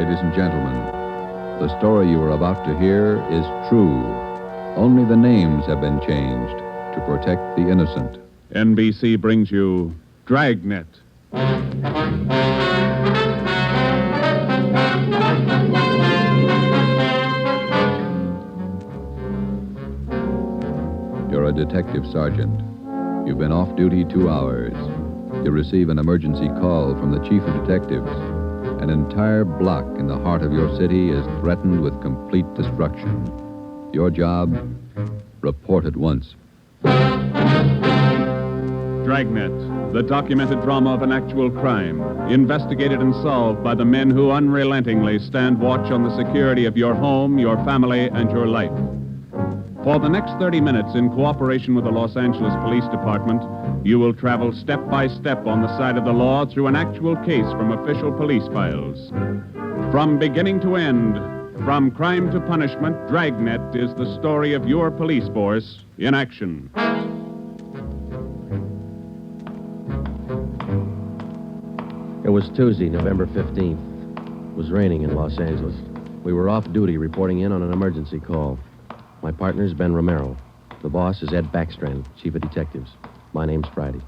ladies and gentlemen. The story you are about to hear is true. Only the names have been changed to protect the innocent. NBC brings you Dragnet. You're a detective sergeant. You've been off duty 2 hours. You receive an emergency call from the chief of detectives. An entire block in the heart of your city is threatened with complete destruction. Your job? Report at once. Dragnet, the documented drama of an actual crime, investigated and solved by the men who unrelentingly stand watch on the security of your home, your family, and your life. For the next 30 minutes, in cooperation with the Los Angeles Police Department, you will travel step by step on the side of the law through an actual case from official police files. From beginning to end, from crime to punishment, Dragnet is the story of your police force in action. It was Tuesday, November 15th. It was raining in Los Angeles. We were off duty reporting in on an emergency call. My partner's Ben Romero. The boss is Ed Backstrand, chief of detectives. My name's Friday.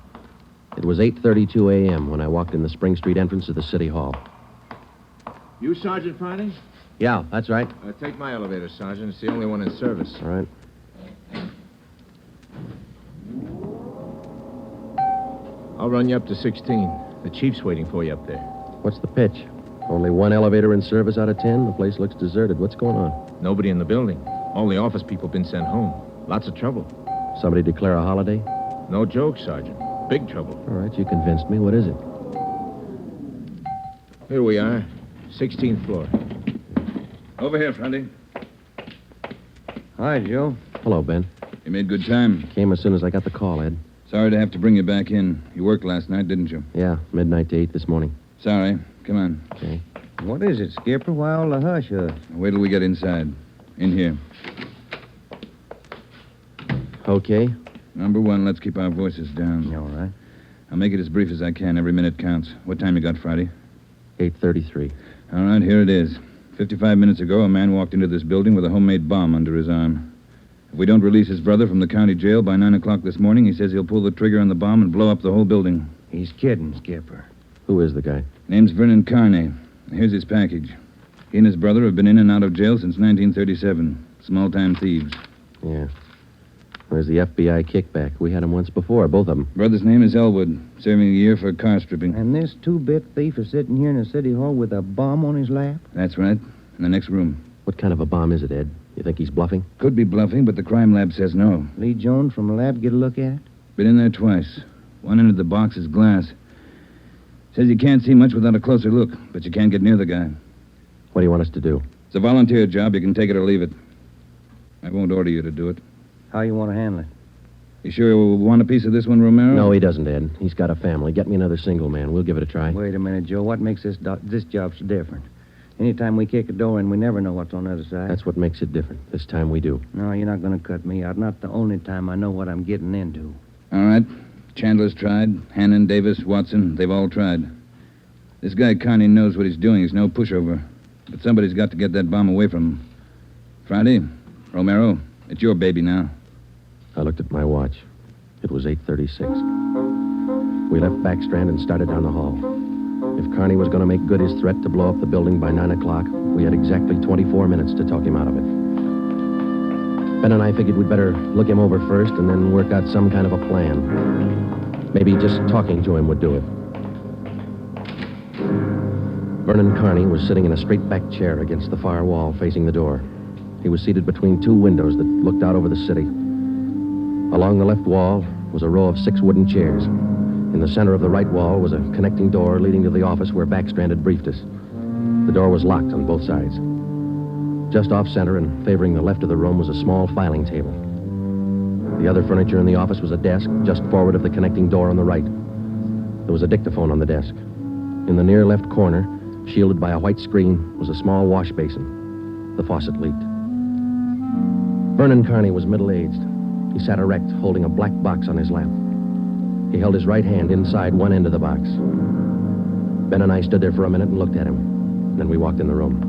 It was 8:32 a.m. when I walked in the Spring Street entrance of the City Hall. You Sergeant Friday? Yeah, that's right. Take my elevator, Sergeant. It's the only one in service. All right. I'll run you up to 16. The chief's waiting for you up there. What's the pitch? Only one elevator in service out of 10? The place looks deserted. What's going on? Nobody in the building. All the office people been sent home. Lots of trouble. Somebody declare a holiday? No joke, Sergeant. Big trouble. All right, you convinced me. What is it? Here we are. 16th floor. Over here, Friday. Hi, Joe. Hello, Ben. You made good time. Came as soon as I got the call, Ed. Sorry to have to bring you back in. You worked last night, didn't you? Yeah, midnight to 8 this morning. Sorry. Come on. Okay. What is it, Skipper? Why all the hush-hush? Wait till we get inside. In here. Okay. Number one, let's keep our voices down. All right. I'll make it as brief as I can. Every minute counts. What time you got, Friday? 8:33. All right, here it is. 55 minutes ago, a man walked into this building with a homemade bomb under his arm. If we don't release his brother from the county jail by 9 o'clock this morning, he says he'll pull the trigger on the bomb and blow up the whole building. He's kidding, Skipper. Who is the guy? Name's Vernon Carney. Here's his package. He and his brother have been in and out of jail since 1937. Small-time thieves. Yeah. Where's the FBI kickback? We had him once before, both of them. Brother's name is Elwood, serving a year for car stripping. And this two-bit thief is sitting here in the city hall with a bomb on his lap? That's right. In the next room. What kind of a bomb is it, Ed? You think he's bluffing? Could be bluffing, but the crime lab says no. Lee Jones from the lab get a look at it? Been in there twice. One end of the box is glass. Says you can't see much without a closer look, but you can't get near the guy. What do you want us to do? It's a volunteer job. You can take it or leave it. I won't order you to do it. How you want to handle it? You sure you want a piece of this one, Romero? No, he doesn't, Ed. He's got a family. Get me another single man. We'll give it a try. Wait a minute, Joe. What makes this job so different? Anytime we kick a door in, we never know what's on the other side. That's what makes it different. This time we do. No, you're not going to cut me out. Not the only time I know what I'm getting into. All right. Chandler's tried. Hannon, Davis, Watson, they've all tried. This guy Carney knows what he's doing. He's no pushover. But somebody's got to get that bomb away from him. Friday, Romero, it's your baby now. I looked at my watch. It was 8:36. We left Backstrand and started down the hall. If Carney was going to make good his threat to blow up the building by 9 o'clock, we had exactly 24 minutes to talk him out of it. Ben and I figured we'd better look him over first and then work out some kind of a plan. Maybe just talking to him would do it. Vernon Carney was sitting in a straight-back chair against the far wall facing the door. He was seated between two windows that looked out over the city. Along the left wall was a row of 6 wooden chairs. In the center of the right wall was a connecting door leading to the office where Backstrand had briefed us. The door was locked on both sides. Just off-center and favoring the left of the room was a small filing table. The other furniture in the office was a desk just forward of the connecting door on the right. There was a dictaphone on the desk. In the near left corner, shielded by a white screen, was a small wash basin. The faucet leaked. Vernon Carney was middle-aged. He sat erect, holding a black box on his lap. He held his right hand inside one end of the box. Ben and I stood there for a minute and looked at him. Then we walked in the room.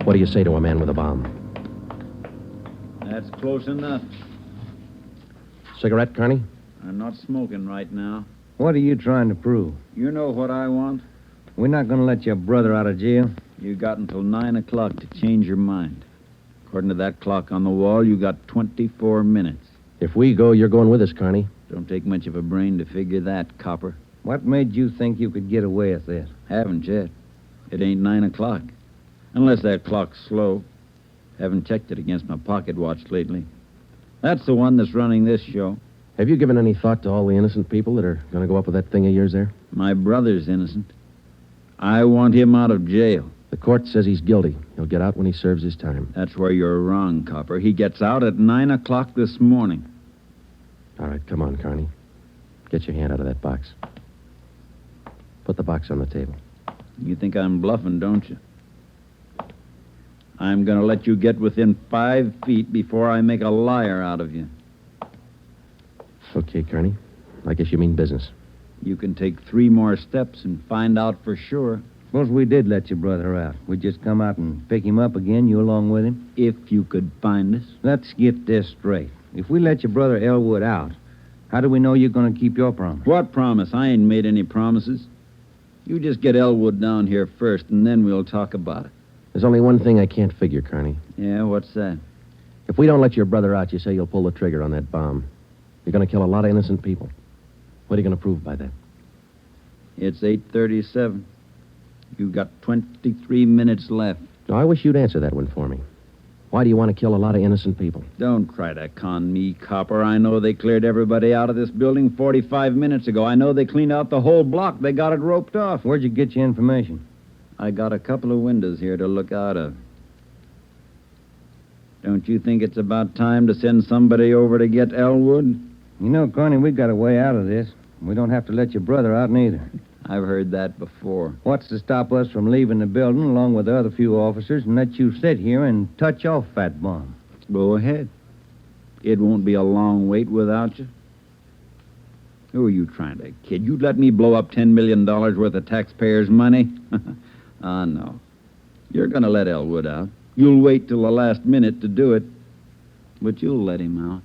What do you say to a man with a bomb? That's close enough. Cigarette, Carney? I'm not smoking right now. What are you trying to prove? You know what I want? We're not going to let your brother out of jail. You got until 9 o'clock to change your mind. According to that clock on the wall, you got 24 minutes. If we go, you're going with us, Carney. Don't take much of a brain to figure that, copper. What made you think you could get away with this? Haven't yet. It ain't 9 o'clock. Unless that clock's slow. Haven't checked it against my pocket watch lately. That's the one that's running this show. Have you given any thought to all the innocent people that are going to go up with that thing of yours there? My brother's innocent. I want him out of jail. The court says he's guilty. He'll get out when he serves his time. That's where you're wrong, copper. He gets out at 9 o'clock this morning. All right, come on, Carney. Get your hand out of that box. Put the box on the table. You think I'm bluffing, don't you? I'm going to let you get within 5 feet before I make a liar out of you. Okay, Carney. I guess you mean business. You can take 3 more steps and find out for sure. Suppose we did let your brother out. We'd just come out and pick him up again, you along with him? If you could find us. Let's get this straight. If we let your brother Elwood out, how do we know you're going to keep your promise? What promise? I ain't made any promises. You just get Elwood down here first, and then we'll talk about it. There's only one thing I can't figure, Carney. Yeah, what's that? If we don't let your brother out, you say you'll pull the trigger on that bomb. You're going to kill a lot of innocent people. What are you going to prove by that? It's 8:37. You've got 23 minutes left. No, I wish you'd answer that one for me. Why do you want to kill a lot of innocent people? Don't try to con me, copper. I know they cleared everybody out of this building 45 minutes ago. I know they cleaned out the whole block. They got it roped off. Where'd you get your information? I got a couple of windows here to look out of. Don't you think it's about time to send somebody over to get Elwood? You know, Carney, we got a way out of this. We don't have to let your brother out neither. I've heard that before. What's to stop us from leaving the building along with the other few officers and let you sit here and touch off that bomb? Go ahead. It won't be a long wait without you. Who are you trying to kid? You'd let me blow up $10 million worth of taxpayers' money? Ah, no. You're going to let Elwood out. You'll wait till the last minute to do it, but you'll let him out.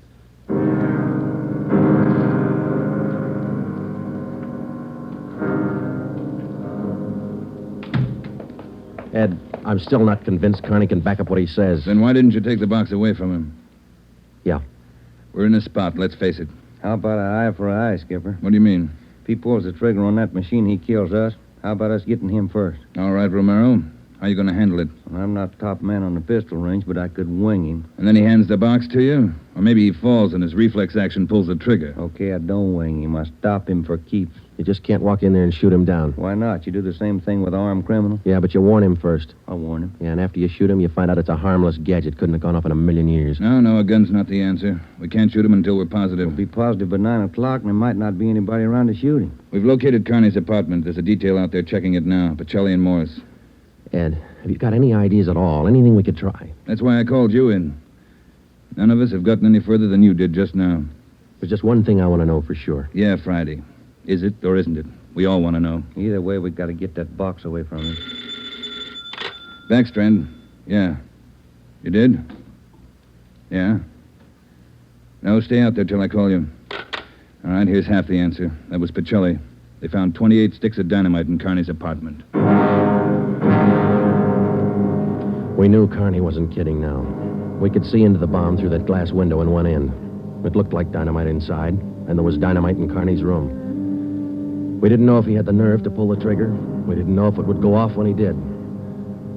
Ed, I'm still not convinced Carney can back up what he says. Then why didn't you take the box away from him? Yeah. We're in a spot, let's face it. How about an eye for an eye, Skipper? What do you mean? If he pulls the trigger on that machine, he kills us. How about us getting him first? All right, Romero. How you going to handle it? Well, I'm not top man on the pistol range, but I could wing him. And then he hands the box to you? Or maybe he falls and his reflex action pulls the trigger. Okay, I don't wing him. I stop him for keeps. You just can't walk in there and shoot him down. Why not? You do the same thing with an armed criminal. Yeah, but you warn him first. I'll warn him. Yeah, and after you shoot him, you find out it's a harmless gadget. Couldn't have gone off in a million years. No, a gun's not the answer. We can't shoot him until we're positive. We'll be positive by 9 o'clock, and there might not be anybody around to shoot him. We've located Carney's apartment. There's a detail out there checking it now. Pacelli and Morris. Ed, have you got any ideas at all? Anything we could try? That's why I called you in. None of us have gotten any further than you did just now. There's just one thing I want to know for sure. Yeah, Friday. Is it or isn't it? We all want to know. Either way, we got to get that box away from him. Backstrand. Yeah. You did? Yeah. No, stay out there till I call you. All right, here's half the answer. That was Pacelli. They found 28 sticks of dynamite in Carney's apartment. We knew Carney wasn't kidding now. We could see into the bomb through that glass window in one end. It looked like dynamite inside, and there was dynamite in Carney's room. We didn't know if he had the nerve to pull the trigger. We didn't know if it would go off when he did.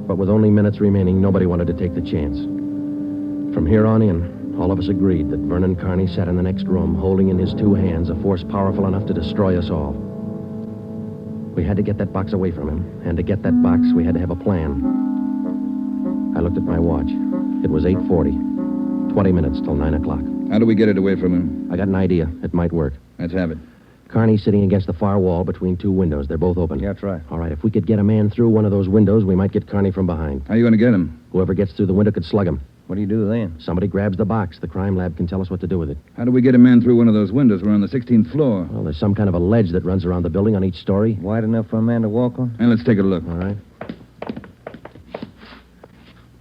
But with only minutes remaining, nobody wanted to take the chance. From here on in, all of us agreed that Vernon Carney sat in the next room, holding in his 2 hands a force powerful enough to destroy us all. We had to get that box away from him, and to get that box, we had to have a plan. I looked at my watch. It was 8:40. 20 minutes till 9 o'clock. How do we get it away from him? I got an idea. It might work. Let's have it. Carney's sitting against the far wall between 2 windows. They're both open. Yeah, try. All right, if we could get a man through one of those windows, we might get Carney from behind. How are you going to get him? Whoever gets through the window could slug him. What do you do then? Somebody grabs the box. The crime lab can tell us what to do with it. How do we get a man through one of those windows? We're on the 16th floor. Well, there's some kind of a ledge that runs around the building on each story. Wide enough for a man to walk on? And let's take a look. All right.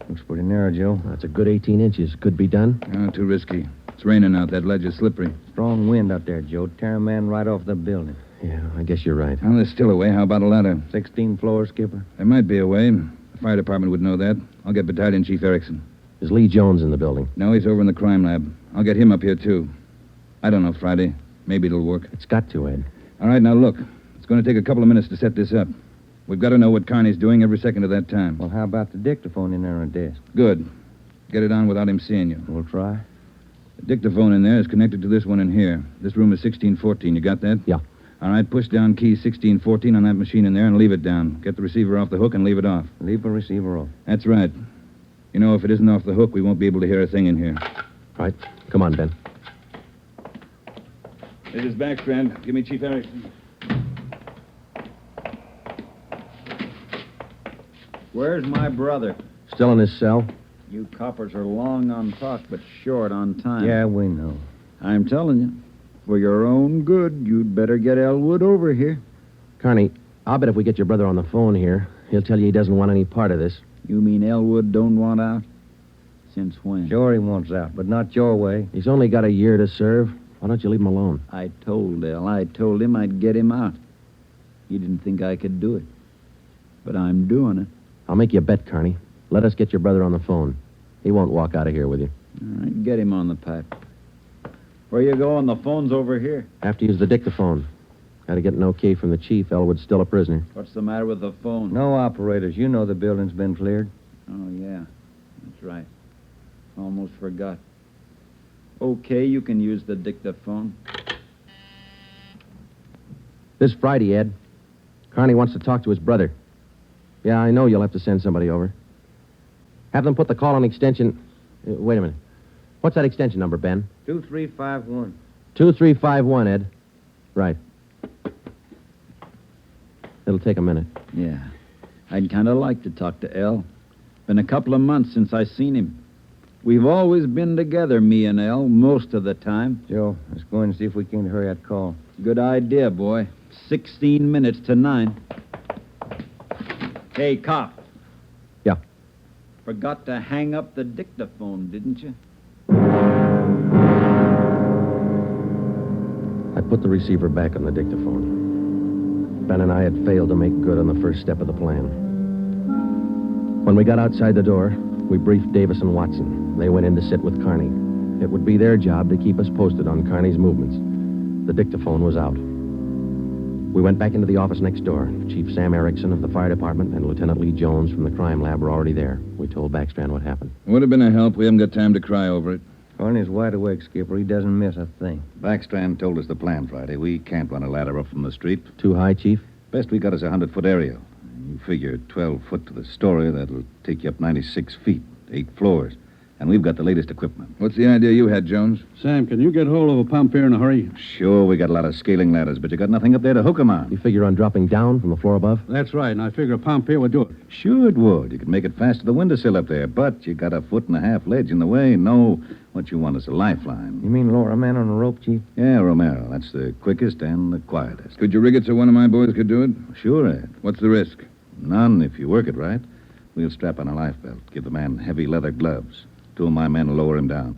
Looks pretty narrow, Joe. That's a good 18 inches. Could be done. Too risky. It's raining out. That ledge is slippery. Strong wind out there, Joe. Tear a man right off the building. Yeah, I guess you're right. Well, there's still a way. How about a ladder? 16 floors, Skipper. There might be a way. The fire department would know that. I'll get Battalion Chief Erickson. Is Lee Jones in the building? No, he's over in the crime lab. I'll get him up here, too. I don't know, Friday. Maybe it'll work. It's got to, Ed. All right, now look. It's going to take a couple of minutes to set this up. We've got to know what Carney's doing every second of that time. Well, how about the dictaphone in there on the desk? Good. Get it on without him seeing you. We'll try. The dictaphone in there is connected to this one in here. This room is 1614. You got that? Yeah. All right, push down key 1614 on that machine in there and leave it down. Get the receiver off the hook and leave it off. Leave the receiver off. That's right. You know, if it isn't off the hook, we won't be able to hear a thing in here. Right. Come on, Ben. This is Backstrand. Give me Chief Erickson. Where's my brother? Still in his cell? You coppers are long on talk, but short on time. Yeah, we know. I'm telling you, for your own good, you'd better get Elwood over here. Carney, I'll bet if we get your brother on the phone here, he'll tell you he doesn't want any part of this. You mean Elwood don't want out? Since when? Sure he wants out, but not your way. He's only got a year to serve. Why don't you leave him alone? I told him I'd get him out. He didn't think I could do it. But I'm doing it. I'll make you a bet, Carney. Let us get your brother on the phone. He won't walk out of here with you. All right, get him on the pipe. Where you going? The phone's over here. Have to use the dictaphone. Got to get an okay from the chief. Elwood's still a prisoner. What's the matter with the phone? No operators. You know the building's been cleared. Oh, yeah. That's right. Almost forgot. Okay, you can use the dictaphone. This Friday, Ed. Carney wants to talk to his brother. Yeah, I know you'll have to send somebody over. Have them put the call on extension... wait a minute. What's that extension number, Ben? 2351. 2351, Ed. Right. It'll take a minute. Yeah. I'd kind of like to talk to El. Been a couple of months since I seen him. We've always been together, me and El, most of the time. Joe, let's go in and see if we can hurry that call. Good idea, boy. 16 minutes to 9. Hey, cop. Yeah. Forgot to hang up the dictaphone, didn't you? I put the receiver back on the dictaphone. Ben and I had failed to make good on the first step of the plan. When we got outside the door, we briefed Davis and Watson. They went in to sit with Carney. It would be their job to keep us posted on Carney's movements. The dictaphone was out. We went back into the office next door. Chief Sam Erickson of the fire department and Lieutenant Lee Jones from the crime lab were already there. We told Backstrand what happened. Would have been a help. We haven't got time to cry over it. Carney's wide awake, Skipper. He doesn't miss a thing. Backstrand told us the plan Friday. We can't run a ladder up from the street. Too high, Chief? Best we got is a 100-foot aerial. You figure 12 foot to the story, that'll take you up 96 feet, 8 floors. And we've got the latest equipment. What's the idea you had, Jones? Sam, can you get hold of a pump here in a hurry? Sure, we got a lot of scaling ladders, but you got nothing up there to hook 'em on. You figure on dropping down from the floor above? That's right, and I figure a pump here would do it. Sure it would. You could make it fast to the windowsill up there, but you got a 1.5 foot ledge in the way. No, what you want is a lifeline. You mean lower a man on a rope, Chief? Yeah, Romero. That's the quickest and the quietest. Could you rig it so one of my boys could do it? Sure, Ed. What's the risk? None if you work it right. We'll strap on a life belt, give the man heavy leather gloves. 2 of my men will lower him down.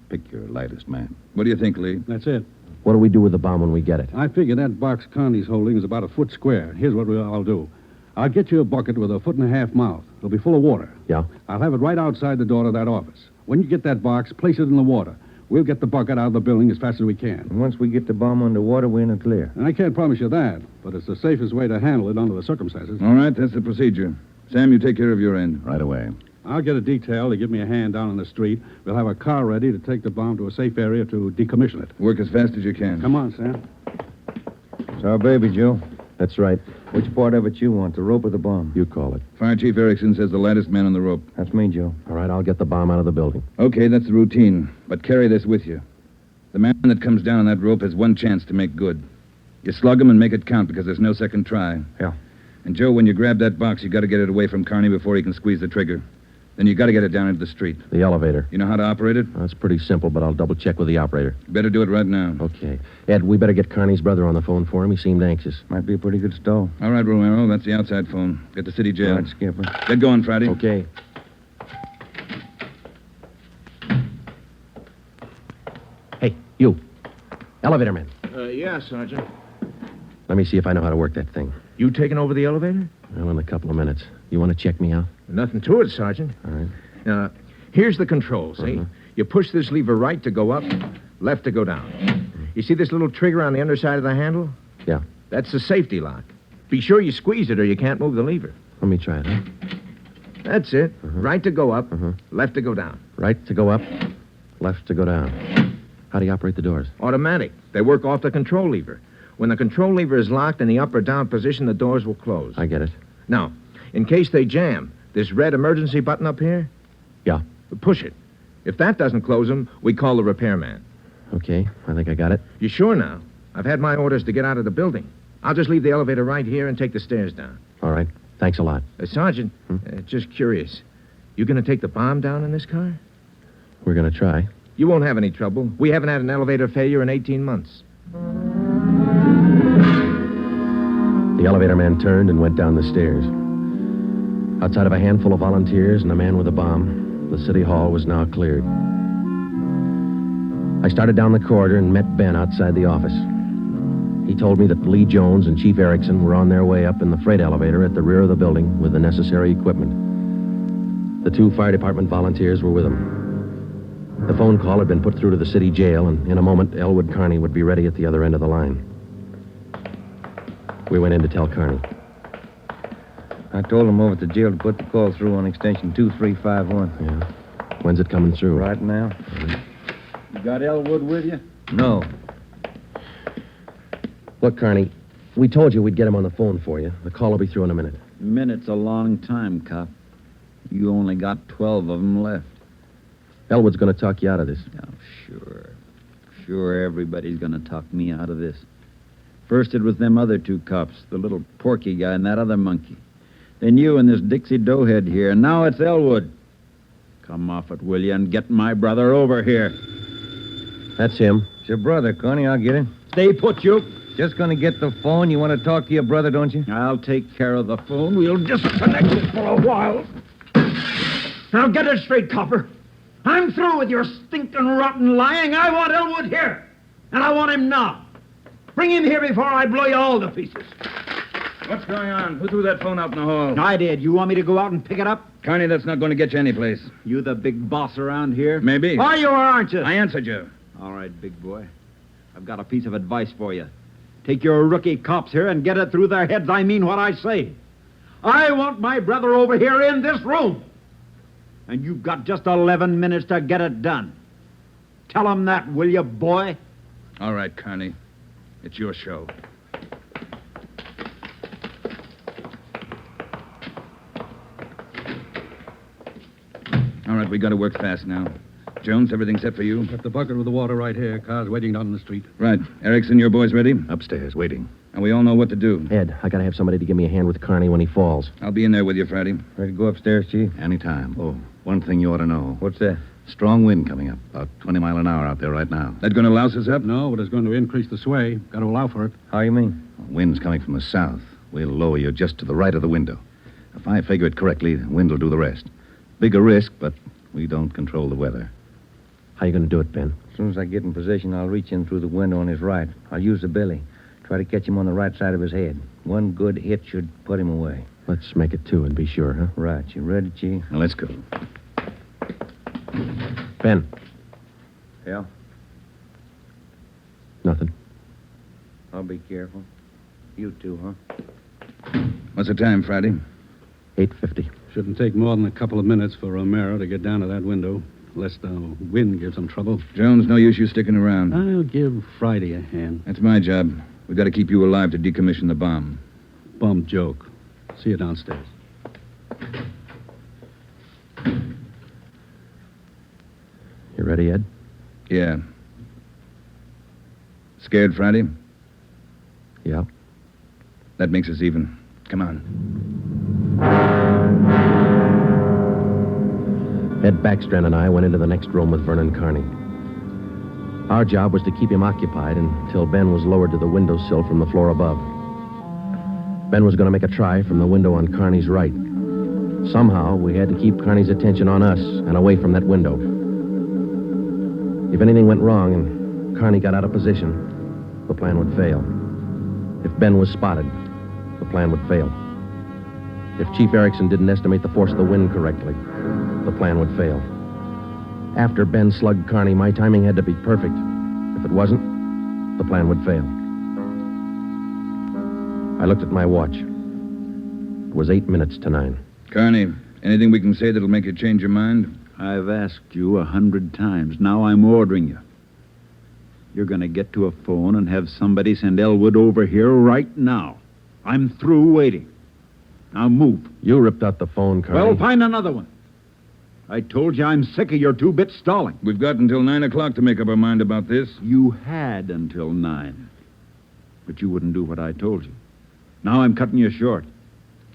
Pick your lightest man. What do you think, Lee? That's it. What do we do with the bomb when we get it? I figure that box Connie's holding is about a foot square. Here's what I'll do. I'll get you a bucket with a 1.5 foot mouth. It'll be full of water. Yeah? I'll have it right outside the door to that office. When you get that box, place it in the water. We'll get the bucket out of the building as fast as we can. And once we get the bomb underwater, we're in the clear. And I can't promise you that, but it's the safest way to handle it under the circumstances. All right, that's the procedure. Sam, you take care of your end. Right away. I'll get a detail to give me a hand down on the street. We'll have a car ready to take the bomb to a safe area to decommission it. Work as fast as you can. Come on, Sam. It's our baby, Joe. That's right. Which part of it you want, the rope or the bomb? You call it. Fire Chief Erickson says the lightest man on the rope. That's me, Joe. All right, I'll get the bomb out of the building. Okay, that's the routine. But carry this with you. The man that comes down on that rope has one chance to make good. You slug him and make it count because there's no second try. Yeah. And, Joe, when you grab that box, you got to get it away from Carney before he can squeeze the trigger. Then you got to get it down into the street. The elevator. You know how to operate it? Well, it's pretty simple, but I'll double-check with the operator. Better do it right now. Okay. Ed, we better get Carney's brother on the phone for him. He seemed anxious. Might be a pretty good stall. All right, Romero. That's the outside phone. Get to city jail. All right, Skipper. Get going, Friday. Okay. Hey, you. Elevator man. Yeah, Sergeant. Let me see if I know how to work that thing. You taking over the elevator? Well, in a couple of minutes. You want to check me out? Nothing to it, Sergeant. All right. Here's the control, see? Uh-huh. You push this lever right to go up, left to go down. You see this little trigger on the underside of the handle? Yeah. That's the safety lock. Be sure you squeeze it or you can't move the lever. Let me try it, huh? That's it. Uh-huh. Right to go up, Uh-huh. left to go down. Right to go up, left to go down. How do you operate the doors? Automatic. They work off the control lever. When the control lever is locked in the up or down position, the doors will close. I get it. Now, in case they jam, this red emergency button up here, Yeah. push it. If that doesn't close them, we call the repairman. Okay, I think I got it. You sure now? I've had my orders to get out of the building. I'll just leave the elevator right here and take the stairs down. All right. Thanks a lot. Sergeant, just curious. You going to take the bomb down in this car? We're going to try. You won't have any trouble. We haven't had an elevator failure in 18 months. The elevator man turned and went down the stairs. Outside of a handful of volunteers and a man with a bomb, the city hall was now cleared. I started down the corridor and met Ben outside the office. He told me that Lee Jones and Chief Erickson were on their way up in the freight elevator at the rear of the building with the necessary equipment. The 2 fire department volunteers were with them. The phone call had been put through to the city jail, and in a moment, Elwood Carney would be ready at the other end of the line. We went in to tell Carney. I told him over at the jail to put the call through on extension 2351. Yeah. When's it coming through? Right now? You got Elwood with you? No. Look, Carney, we told you we'd get him on the phone for you. The call will be through in a minute. Minute's a long time, cop. You only got 12 of them left. Elwood's going to talk you out of this. Oh, sure. Sure, everybody's going to talk me out of this. First it was them other 2 cops, the little Porky guy and that other monkey. Then you and this Dixie doughhead here, and now it's Elwood. Come off it, will you, and get my brother over here. That's him. It's your brother, Connie. I'll get him. Stay put, you. Just gonna get the phone. You want to talk to your brother, don't you? I'll take care of the phone. We'll disconnect it for a while. Now get it straight, copper. I'm through with your stinking rotten lying. I want Elwood here. And I want him now. Bring him here before I blow you all to pieces. What's going on? Who threw that phone out in the hall? I did. You want me to go out and pick it up? Carney, that's not going to get you anyplace. You the big boss around here? Maybe. Are you or aren't you? I answered you. All right, big boy. I've got a piece of advice for you. Take your rookie cops here and get it through their heads I mean what I say. I want my brother over here in this room. And you've got just 11 minutes to get it done. Tell him that, will you, boy? All right, Carney. It's your show. All right, we got to work fast now. Jones, everything set for you? Got the bucket with the water right here. Car's waiting down in the street. Right. Erickson, your boys ready? Upstairs, waiting. And we all know what to do. Ed, I got to have somebody to give me a hand with Carney when he falls. I'll be in there with you, Friday. Ready to go upstairs, Chief? Anytime. Oh, one thing you ought to know. What's that? Strong wind coming up. About 20 mile an hour out there right now. That going to louse us up? No, but it's going to increase the sway. Got to allow for it. How you mean? Wind's coming from the south. We'll lower you just to the right of the window. If I figure it correctly, the wind will do the rest. Bigger risk, but we don't control the weather. How you going to do it, Ben? As soon as I get in position, I'll reach in through the window on his right. I'll use the billy. Try to catch him on the right side of his head. One good hit should put him away. Let's make it 2 and be sure, huh? Right. You ready, Chief? Now, let's go. Ben. Yeah? Nothing. I'll be careful. You too, huh? What's the time, Friday? 8:50. Shouldn't take more than a couple of minutes for Romero to get down to that window, lest the wind gives him trouble. Jones, no use you sticking around. I'll give Friday a hand. That's my job. We've got to keep you alive to decommission the bomb. Bum joke. See you downstairs. You ready, Ed? Yeah. Scared, Friday? Yeah. That makes us even. Come on. Ed Backstrand and I went into the next room with Vernon Carney. Our job was to keep him occupied until Ben was lowered to the windowsill from the floor above. Ben was going to make a try from the window on Carney's right. Somehow, we had to keep Carney's attention on us and away from that window. If anything went wrong and Carney got out of position, the plan would fail. If Ben was spotted, the plan would fail. If Chief Erickson didn't estimate the force of the wind correctly, the plan would fail. After Ben slugged Carney, my timing had to be perfect. If it wasn't, the plan would fail. I looked at my watch. It was 8 minutes to 9. Carney, anything we can say that'll make you change your mind? I've asked you 100 times. Now I'm ordering you. You're going to get to a phone and have somebody send Elwood over here right now. I'm through waiting. Now move. You ripped out the phone, Carney. Well, find another one. I told you I'm sick of your two-bit stalling. We've got until 9 o'clock to make up our mind about this. You had until 9. But you wouldn't do what I told you. Now I'm cutting you short.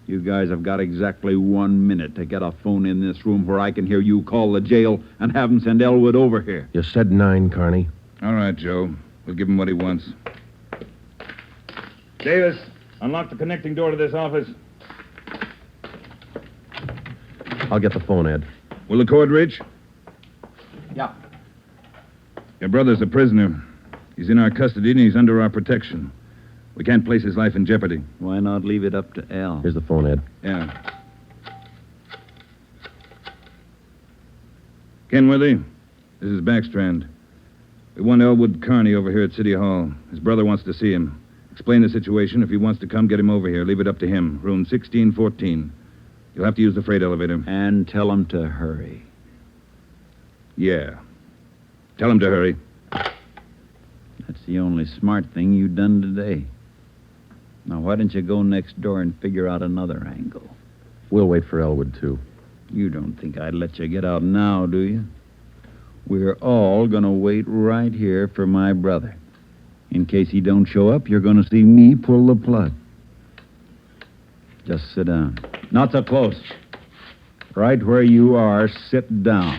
You guys have got exactly 1 minute to get a phone in this room where I can hear you call the jail and have them send Elwood over here. You said 9, Carney. All right, Joe. We'll give him what he wants. Davis, unlock the connecting door to this office. I'll get the phone, Ed. Will the cord reach? Yeah. Your brother's a prisoner. He's in our custody and he's under our protection. We can't place his life in jeopardy. Why not leave it up to Al? Here's the phone, Ed. Yeah. Kenworthy, this is Backstrand. We want Elwood Carney over here at City Hall. His brother wants to see him. Explain the situation. If he wants to come, get him over here. Leave it up to him. Room 1614. You'll have to use the freight elevator. And tell him to hurry. Yeah. Tell him to hurry. That's the only smart thing you've done today. Now, why don't you go next door and figure out another angle? We'll wait for Elwood, too. You don't think I'd let you get out now, do you? We're all going to wait right here for my brother. In case he don't show up, you're going to see me pull the plug. Just sit down. Not so close. Right where you are, sit down.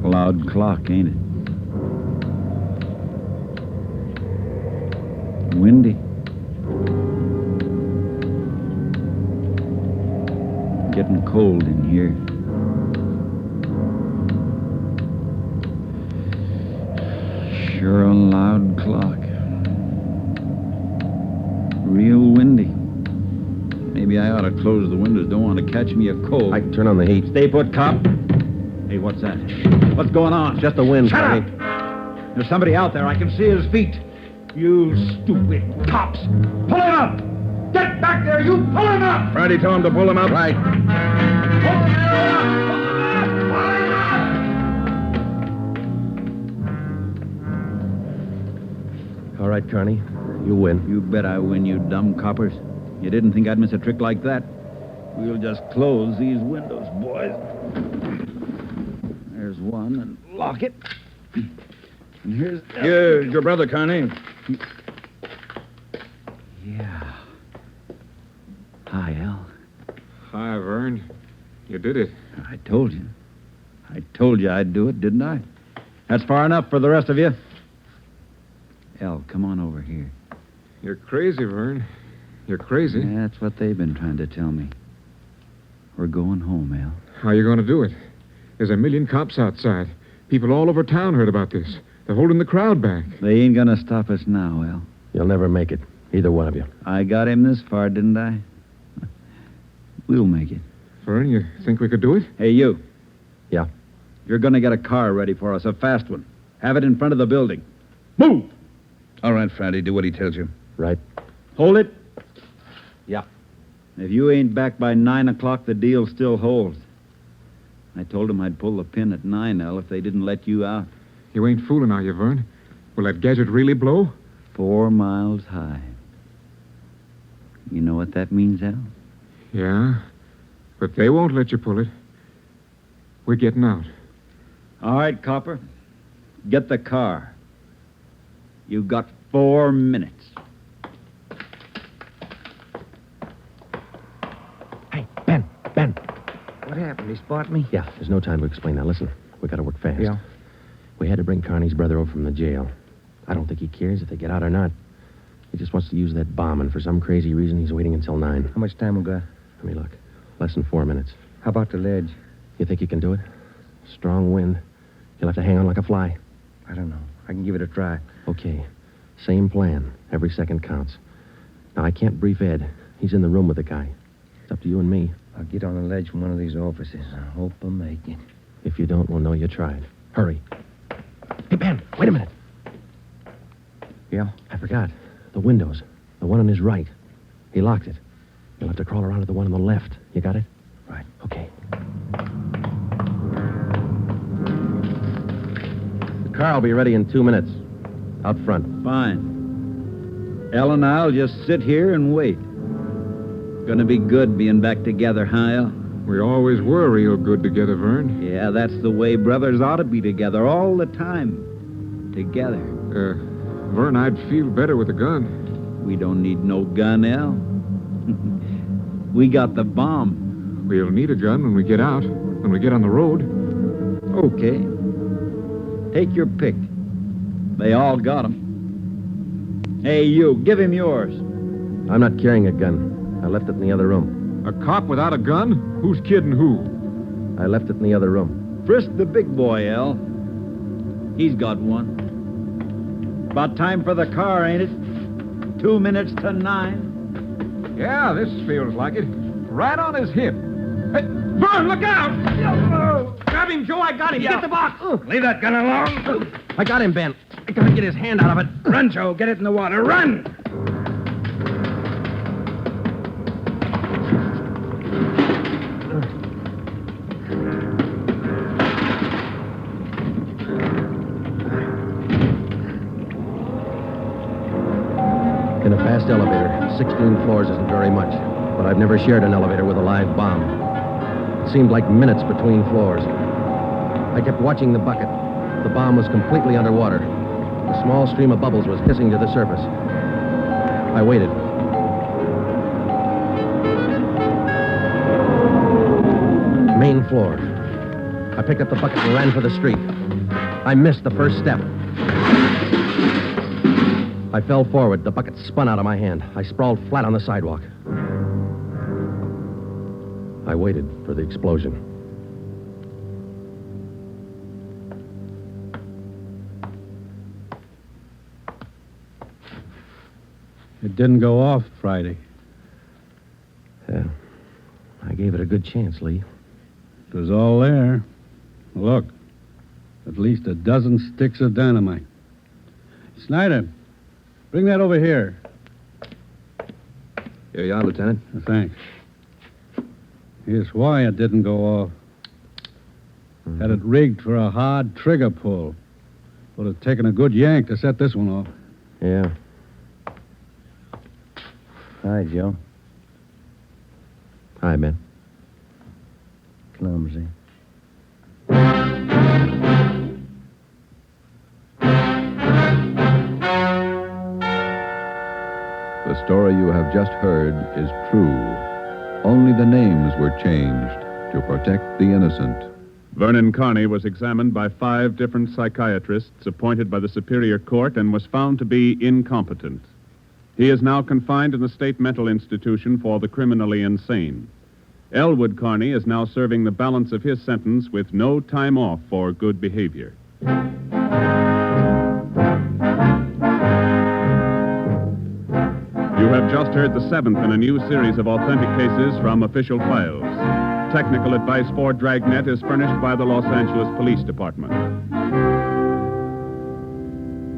Loud clock, ain't it? Windy. Getting cold in here. Sure a loud clock. Real windy. Maybe I ought to close the windows. Don't want to catch me a cold. I can turn on the heat. Stay put, cop. Hey, what's that? What's going on? Just the wind, Shut Carney. up! There's somebody out there. I can see his feet. You stupid cops. Pull him up! Get back there, you! Pull him up! Friday told him to pull him up. Right. Pull him up! Pull him up! All right, Carney. You win. You bet I win, you dumb coppers. You didn't think I'd miss a trick like that? We'll just close these windows, boys. There's one, and lock it. And here's... Here's your brother, Carney. Yeah. Hi, Al. Hi, Vern. You did it. I told you. I told you I'd do it, didn't I? That's far enough for the rest of you. Al, come on over here. You're crazy, Vern. You're crazy. That's what they've been trying to tell me. We're going home, Al. How are you going to do it? There's a million cops outside. People all over town heard about this. They're holding the crowd back. They ain't gonna stop us now, Al. You'll never make it. Either one of you. I got him this far, didn't I? We'll make it. Vern, you think we could do it? Hey, you. Yeah. You're gonna get a car ready for us, a fast one. Have it in front of the building. Move! All right, Friday, do what he tells you. Right. Hold it. Yeah. If you ain't back by 9 o'clock, the deal still holds. I told him I'd pull the pin at 9, Al, if they didn't let you out. You ain't fooling, are you, Vern? Will that gadget really blow? 4 miles high. You know what that means, Al? Yeah, but they won't let you pull it. We're getting out. All right, Copper. Get the car. You've got 4 minutes. What happened? He spot me? Yeah, there's no time to explain that. Listen, we gotta work fast. Yeah. We had to bring Carney's brother over from the jail. I don't think he cares if they get out or not. He just wants to use that bomb, and for some crazy reason, he's waiting until 9. How much time we got? Let me look. Less than 4 minutes. How about the ledge? You think you can do it? Strong wind. You'll have to hang on like a fly. I don't know. I can give it a try. Okay. Same plan. Every second counts. Now, I can't brief Ed. He's in the room with the guy. It's up to you and me. I'll get on the ledge from one of these offices. I hope I make it. If you don't, we'll know you tried. Hurry. Hey, Ben, wait a minute. Yeah? I forgot. The windows. The one on his right. He locked it. You'll have to crawl around to the one on the left. You got it? Right. Okay. The car will be ready in 2 minutes. Out front. Fine. Elle and I'll just sit here and wait. Gonna be good being back together, huh, Elle? We always were real good together, Vern. Yeah, that's the way brothers ought to be together all the time. Together. Vern, I'd feel better with a gun. We don't need no gun, Elle. We got the bomb. We'll need a gun when we get out, when we get on the road. Okay. Take your pick. They all got 'em. Hey, you, give him yours. I'm not carrying a gun. I left it in the other room. A cop without a gun? Who's kidding who? I left it in the other room. Frisk the big boy, Elle. He's got one. About time for the car, ain't it? 2 minutes to 9. Yeah, this feels like it. Right on his hip. Hey, Vern, look out! Grab him, Joe. I got him. Get the box. Leave that gun alone. I got him, Ben. I gotta get his hand out of it. Run, Joe. Get it in the water. Run! In a fast elevator, 16 floors isn't very much, but I've never shared an elevator with a live bomb. It seemed like minutes between floors. I kept watching the bucket. The bomb was completely underwater. A small stream of bubbles was hissing to the surface. I waited. Main floor. I picked up the bucket and ran for the street. I missed the first step. I fell forward. The bucket spun out of my hand. I sprawled flat on the sidewalk. I waited for the explosion. It didn't go off Friday. Yeah. I gave it a good chance, Lee. It was all there. Look, at least a dozen sticks of dynamite. Snyder, bring that over here. Here you are, Lieutenant. Thanks. Here's why it didn't go off. Had it rigged for a hard trigger pull. Would have taken a good yank to set this one off. Yeah. Hi, Joe. Hi, Ben. Clumsy. The story you have just heard is true. Only the names were changed to protect the innocent. Vernon Carney was examined by 5 different psychiatrists appointed by the Superior Court and was found to be incompetent. He is now confined in the state mental institution for the criminally insane. Elwood Carney is now serving the balance of his sentence with no time off for good behavior. You have just heard the 7th in a new series of authentic cases from official files. Technical advice for Dragnet is furnished by the Los Angeles Police Department.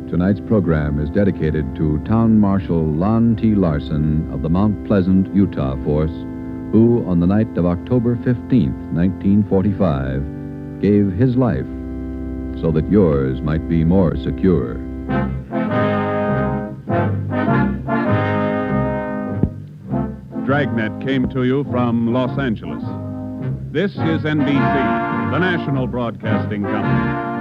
Tonight's program is dedicated to Town Marshal Lon T. Larson of the Mount Pleasant, Utah Force, who, on the night of October 15th, 1945, gave his life so that yours might be more secure. Dragnet came to you from Los Angeles. This is NBC, the national broadcasting company.